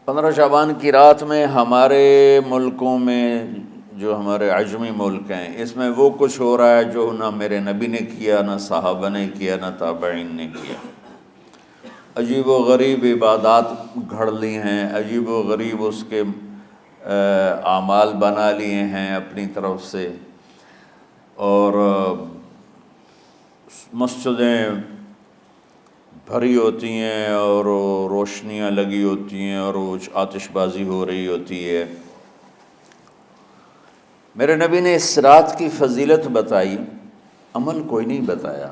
15 شعبان کی رات میں ہمارے ملکوں میں جو ہمارے عجمی ملک ہیں اس میں وہ کچھ ہو رہا ہے جو نہ میرے نبی نے کیا، نہ صحابہ نے کیا، نہ تابعین نے کیا۔ عجیب و غریب عبادات گھڑ لی ہیں، عجیب و غریب اس کے اعمال بنا لیے ہیں اپنی طرف سے، اور مسجدیں بھری ہوتی ہیں اور روشنیاں لگی ہوتی ہیں اور آتش بازی ہو رہی ہوتی ہے۔ میرے نبی نے اس رات کی فضیلت بتائی، عمل کوئی نہیں بتایا۔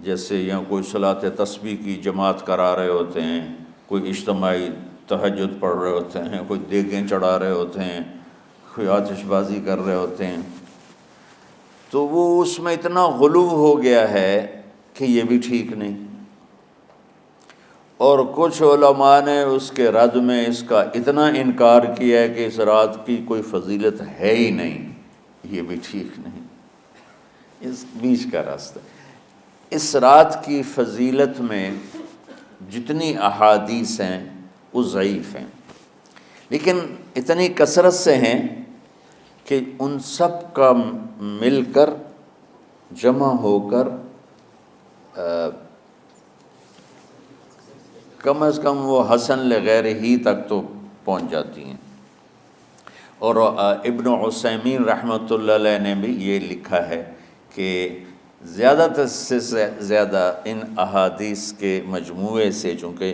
جیسے یہاں کوئی صلاۃ تسبیح کی جماعت کرا رہے ہوتے ہیں، کوئی اجتماعی تہجد پڑھ رہے ہوتے ہیں، کوئی دیگیں چڑھا رہے ہوتے ہیں، کوئی آتش بازی کر رہے ہوتے ہیں، تو وہ اس میں اتنا غلو ہو گیا ہے کہ یہ بھی ٹھیک نہیں۔ اور کچھ علماء نے اس کے رد میں اس کا اتنا انکار کیا ہے کہ اس رات کی کوئی فضیلت ہے ہی نہیں، یہ بھی ٹھیک نہیں۔ اس بیچ کا راستہ، اس رات کی فضیلت میں جتنی احادیث ہیں وہ ضعیف ہیں، لیکن اتنی کثرت سے ہیں کہ ان سب کا مل کر جمع ہو کر کم از کم وہ حسن لغیر ہی تک تو پہنچ جاتی ہیں۔ اور ابن عثیمین رحمۃ اللہ علیہ نے بھی یہ لکھا ہے کہ زیادہ سے زیادہ ان احادیث کے مجموعے سے، چونکہ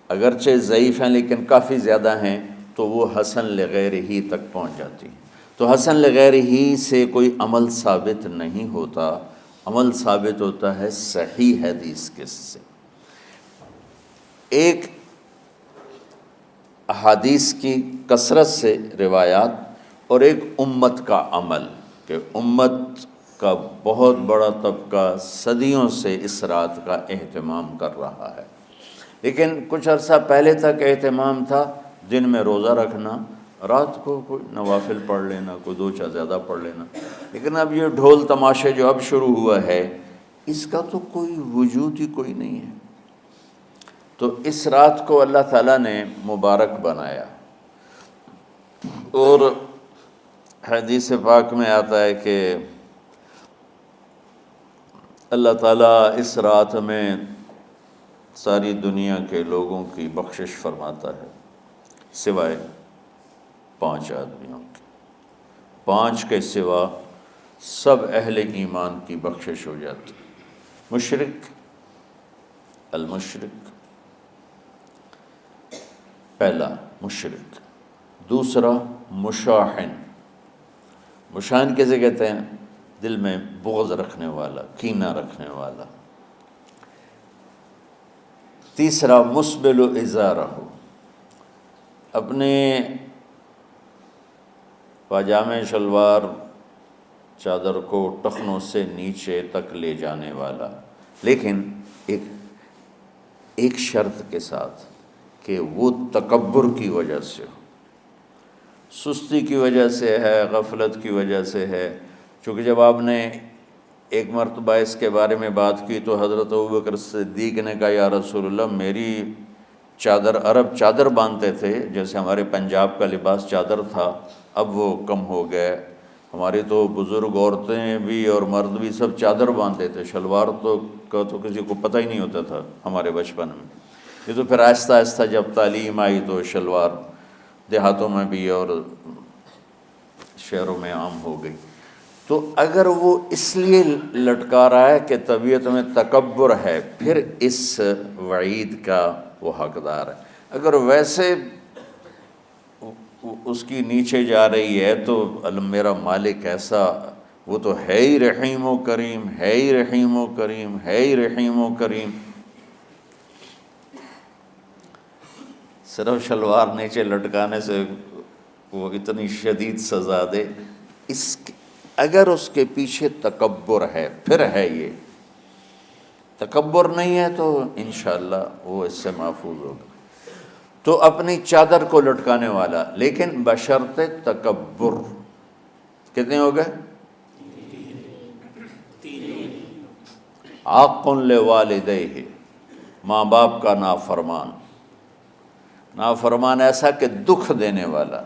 اگرچہ ضعیف ہیں لیکن کافی زیادہ ہیں، تو وہ حسن لغیر ہی تک پہنچ جاتی ہیں۔ تو حسن لغیر ہی سے کوئی عمل ثابت نہیں ہوتا، عمل ثابت ہوتا ہے صحیح حدیث کے سے۔ ایک احادیث کی کثرت سے روایات، اور ایک امت کا عمل، کہ امت کا بہت بڑا طبقہ صدیوں سے اس رات کا اہتمام کر رہا ہے، لیکن کچھ عرصہ پہلے تک اہتمام تھا دن میں روزہ رکھنا، رات کو کوئی نوافل پڑھ لینا، کوئی دو چار زیادہ پڑھ لینا، لیکن اب یہ ڈھول تماشے جو اب شروع ہوا ہے اس کا تو کوئی وجود ہی کوئی نہیں ہے۔ تو اس رات کو اللہ تعالیٰ نے مبارک بنایا، اور حدیث پاک میں آتا ہے کہ اللہ تعالیٰ اس رات میں ساری دنیا کے لوگوں کی بخشش فرماتا ہے سوائے 5 آدمیوں کے، 5 کے سوا سب اہل ایمان کی بخشش ہو جاتی۔ مشرک، المشرک، پہلا مشرک، دوسرا مشاحن، مشاحن کیسے کہتے ہیں؟ دل میں بغض رکھنے والا، کینہ رکھنے والا۔ تیسرا مسبل ازارہ، اپنے پاجامے شلوار چادر کو ٹخنوں سے نیچے تک لے جانے والا، لیکن ایک شرط کے ساتھ کہ وہ تکبر کی وجہ سے ہو، سستی کی وجہ سے ہے، غفلت کی وجہ سے ہے۔ چونکہ جب آپ نے ایک مرتبہ اس کے بارے میں بات کی تو حضرت ابوبکر صدیق نے کہا یا رسول اللہ، میری چادر، عرب چادر باندھتے تھے جیسے ہمارے پنجاب کا لباس چادر تھا، اب وہ کم ہو گئے، ہماری تو بزرگ عورتیں بھی اور مرد بھی سب چادر باندھتے تھے، شلوار کا تو کسی کو پتہ ہی نہیں ہوتا تھا ہمارے بچپن میں۔ یہ تو پھر آہستہ آہستہ جب تعلیم آئی تو شلوار دیہاتوں میں بھی اور شہروں میں عام ہو گئی۔ تو اگر وہ اس لیے لٹکا رہا ہے کہ طبیعت میں تکبر ہے، پھر اس وعید کا وہ حقدار ہے۔ اگر ویسے اس کی نیچے جا رہی ہے تو میرا مالک ایسا، وہ تو ہے ہی رحیم و کریم، ہے ہی رحیم و کریم، ہے ہی رحیم و کریم، صرف شلوار نیچے لٹکانے سے وہ اتنی شدید سزا دے۔ اگر اس کے پیچھے تکبر ہے، پھر ہے، یہ تکبر نہیں ہے تو انشاءاللہ وہ اس سے محفوظ ہوگا۔ تو اپنی چادر کو لٹکانے والا، لیکن بشرط تکبر۔ کتنے ہو گئے؟ عاق لوالدیہ، ماں باپ کا نافرمان، نافرمان ایسا کہ دکھ دینے والا.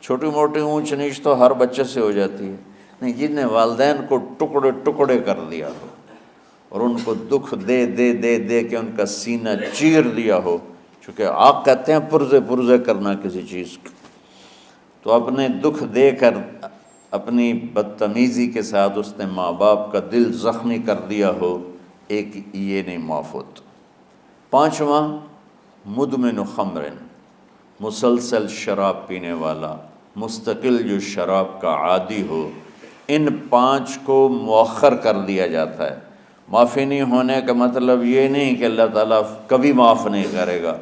چھوٹی موٹی اونچ نیچ تو ہر بچے سے ہو جاتی ہے، نہیں، جن نے والدین کو ٹکڑے ٹکڑے کر دیا ہو اور ان کو دکھ دے دے دے دے کے ان کا سینہ چیر دیا ہو، چونکہ آپ کہتے ہیں پرزے پرزے کرنا کسی چیز کو، تو اپنے دکھ دے کر اپنی بدتمیزی کے ساتھ اس نے ماں باپ کا دل زخمی کر دیا ہو، ایک یہ نہیں معاف ہوتا. پانچواں، مدمن خمر، مسلسل شراب پینے والا، مستقل جو شراب کا عادی ہو. ان پانچ کو مؤخر کر دیا جاتا ہے. معافی نہیں ہونے کا مطلب یہ نہیں کہ اللہ تعالیٰ کبھی معاف نہیں کرے گا.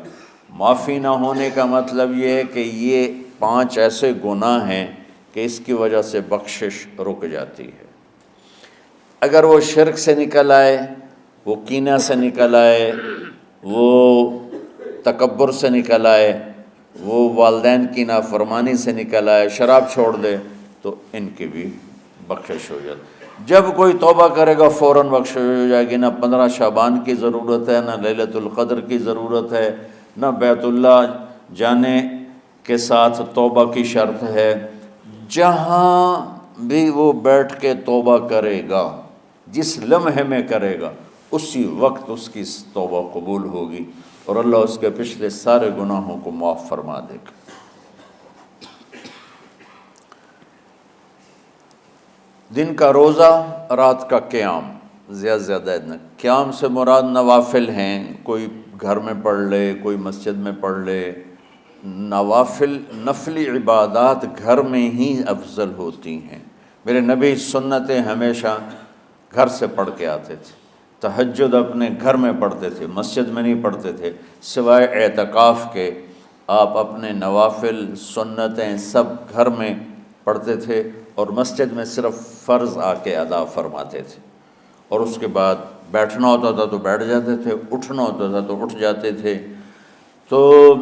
معافی نہ ہونے کا مطلب یہ ہے کہ یہ پانچ ایسے گناہ ہیں کہ اس کی وجہ سے بخشش رک جاتی ہے. اگر وہ شرک سے نکل آئے، وہ کینہ سے نکل آئے، وہ تکبر سے نکل آئے، وہ والدین کی نافرمانی سے نکل آئے، شراب چھوڑ دے، تو ان کی بھی بخشش ہو جاتی. جب کوئی توبہ کرے گا فوراً بخشش ہو جائے گی. نہ 15 شعبان کی ضرورت ہے، نہ لیلۃ القدر کی ضرورت ہے، نہ بیت اللہ جانے کے ساتھ توبہ کی شرط ہے. جہاں بھی وہ بیٹھ کے توبہ کرے گا، جس لمحے میں کرے گا، اسی وقت اس کی توبہ قبول ہوگی اور اللہ اس کے پچھلے سارے گناہوں کو معاف فرما دے گا. دن کا روزہ، رات کا قیام، زیادہ سے زیادہ قیام سے مراد نوافل ہیں، کوئی گھر میں پڑھ لے، کوئی مسجد میں پڑھ لے. نوافل، نفلی عبادات گھر میں ہی افضل ہوتی ہیں. میرے نبی سنتیں ہمیشہ گھر سے پڑھ کے آتے تھے. تہجد اپنے گھر میں پڑھتے تھے، مسجد میں نہیں پڑھتے تھے. سوائے اعتکاف کے آپ اپنے نوافل سنتیں سب گھر میں پڑھتے تھے اور مسجد میں صرف فرض آ کے ادا فرماتے تھے. اور اس کے بعد بیٹھنا ہوتا تھا تو بیٹھ جاتے تھے، اٹھنا ہوتا تھا تو اٹھ جاتے تھے. تو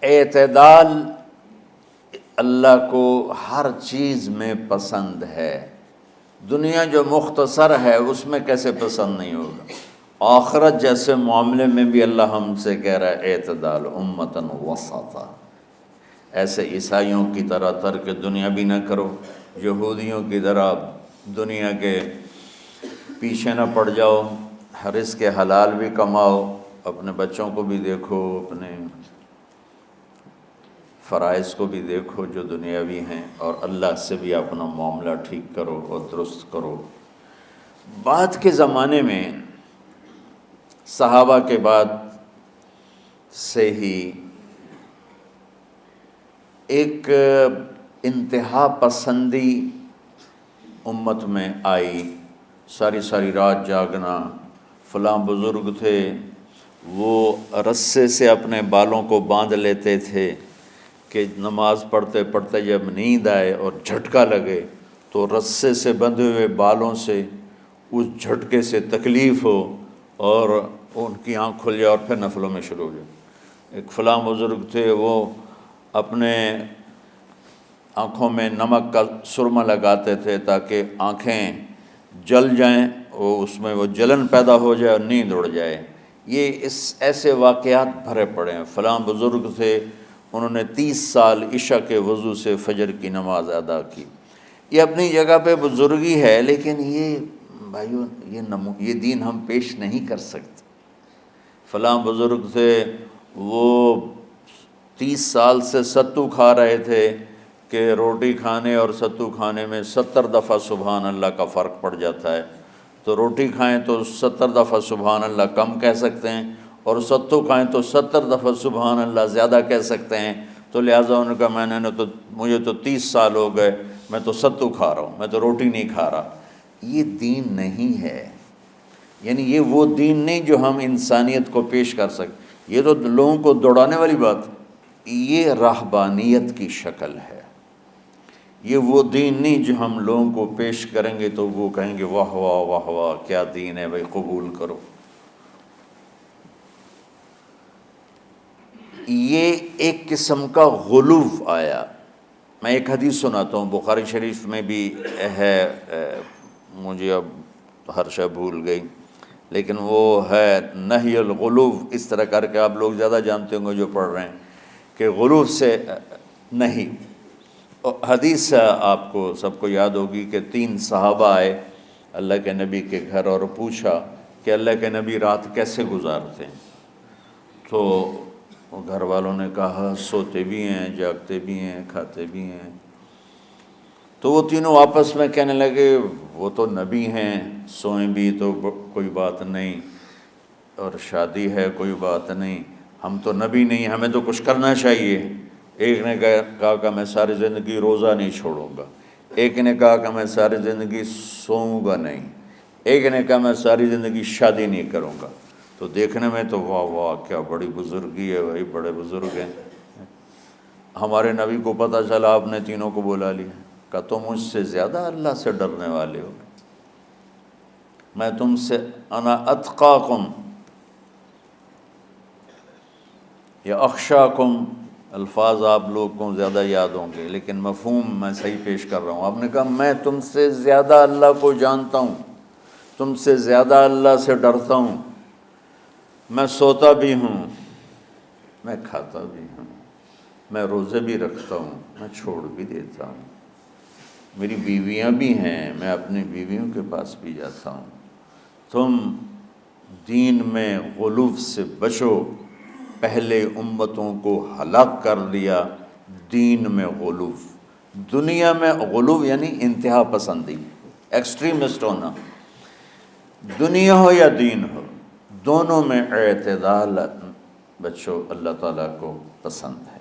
اعتدال اللہ کو ہر چیز میں پسند ہے. دنیا جو مختصر ہے اس میں کیسے پسند نہیں ہوگا؟ آخرت جیسے معاملے میں بھی اللہ ہم سے کہہ رہا ہے اعتدال، امتن وسطا. ایسے عیسائیوں کی طرح ترک دنیا بھی نہ کرو، یہودیوں کی طرح دنیا کے پیچھے نہ پڑ جاؤ. رزق کے حلال بھی کماؤ، اپنے بچوں کو بھی دیکھو، اپنے فرائض کو بھی دیکھو جو دنیاوی ہیں، اور اللہ سے بھی اپنا معاملہ ٹھیک کرو اور درست کرو. بعد کے زمانے میں صحابہ کے بعد سے ہی ایک انتہا پسندی امت میں آئی. ساری ساری رات جاگنا. فلاں بزرگ تھے، وہ رسے سے اپنے بالوں کو باندھ لیتے تھے کہ نماز پڑھتے پڑھتے جب نیند آئے اور جھٹکا لگے تو رسے سے بندھے ہوئے بالوں سے اس جھٹکے سے تکلیف ہو اور ان کی آنکھ کھل جائے اور پھر نفلوں میں شروع ہو جائے. ایک فلاں بزرگ تھے، وہ اپنے آنکھوں میں نمک کا سرما لگاتے تھے تاکہ آنکھیں جل جائیں، اس میں وہ جلن پیدا ہو جائے اور نیند اڑ جائے. یہ ایسے واقعات بھرے پڑے ہیں. فلاں بزرگ تھے، انہوں نے 30 سال عشاء کے وضو سے فجر کی نماز ادا کی. یہ اپنی جگہ پہ بزرگی ہے، لیکن یہ بھائیو یہ دین ہم پیش نہیں کر سکتے. فلاں بزرگ تھے، وہ 30 سال سے ستو کھا رہے تھے کہ روٹی کھانے اور ستو کھانے میں 70 دفعہ سبحان اللہ کا فرق پڑ جاتا ہے. تو روٹی کھائیں تو 70 دفعہ سبحان اللہ کم کہہ سکتے ہیں، اور ستو کھائیں تو 70 دفعہ سبحان اللہ زیادہ کہہ سکتے ہیں. تو لہٰذا ان کا مجھے تو 30 سال ہو گئے، میں تو ستو کھا رہا ہوں، میں تو روٹی نہیں کھا رہا. یہ دین نہیں ہے. یعنی یہ وہ دین نہیں جو ہم انسانیت کو پیش کر سکیں. یہ تو لوگوں کو دوڑانے والی بات، یہ راہبانیت کی شکل ہے. یہ وہ دین نہیں جو ہم لوگوں کو پیش کریں گے تو وہ کہیں گے واہ واہ واہ واہ کیا دین ہے بھائی، قبول کرو. یہ ایک قسم کا غلو آیا. میں ایک حدیث سناتا ہوں، بخاری شریف میں بھی ہے، مجھے اب ہر شے بھول گئی، لیکن وہ ہے نہی الغلو، اس طرح کر کے آپ لوگ زیادہ جانتے ہوں گے جو پڑھ رہے ہیں کہ غلو سے نہیں۔ حدیث آپ کو سب کو یاد ہوگی کہ 3 صحابہ آئے اللہ کے نبی کے گھر اور پوچھا کہ اللہ کے نبی رات کیسے گزارتے ہیں؟ تو گھر والوں نے کہا سوتے بھی ہیں، جاگتے بھی ہیں، کھاتے بھی ہیں۔ تو وہ تینوں آپس میں کہنے لگے وہ تو نبی ہیں، سوئیں بھی تو کوئی بات نہیں، اور شادی ہے کوئی بات نہیں، ہم تو نبی نہیں، ہمیں تو کچھ کرنا چاہیے۔ ایک نے کہا کہ میں ساری زندگی روزہ نہیں چھوڑوں گا، ایک نے کہا کہ میں ساری زندگی سوؤں گا نہیں، ایک نے کہا میں ساری زندگی شادی نہیں کروں گا۔ تو دیکھنے میں تو واہ واہ کیا بڑی بزرگی ہے بھائی، بڑے بزرگ ہیں۔ ہمارے نبی کو پتہ چلا آپ نے تینوں کو بلا لیا، کہا تم مجھ سے زیادہ اللہ سے ڈرنے والے ہو، میں تم سے انا اتقاکم یا اخشاکم، الفاظ آپ لوگ کو زیادہ یاد ہوں گے لیکن مفہوم میں صحیح پیش کر رہا ہوں۔ آپ نے کہا میں تم سے زیادہ اللہ کو جانتا ہوں، تم سے زیادہ اللہ سے ڈرتا ہوں، میں سوتا بھی ہوں، میں کھاتا بھی ہوں، میں روزے بھی رکھتا ہوں، میں چھوڑ بھی دیتا ہوں، میری بیویاں بھی ہیں، میں اپنی بیویوں کے پاس بھی جاتا ہوں۔ تم دین میں غلو سے بچو، پہلے امتوں کو ہلاک کر دیا دین میں غلو۔ دنیا میں غلو یعنی انتہا پسندی، ایکسٹریمسٹ ہونا، دنیا ہو یا دین ہو، دونوں میں اعتدال بچو، اللہ تعالیٰ کو پسند ہے۔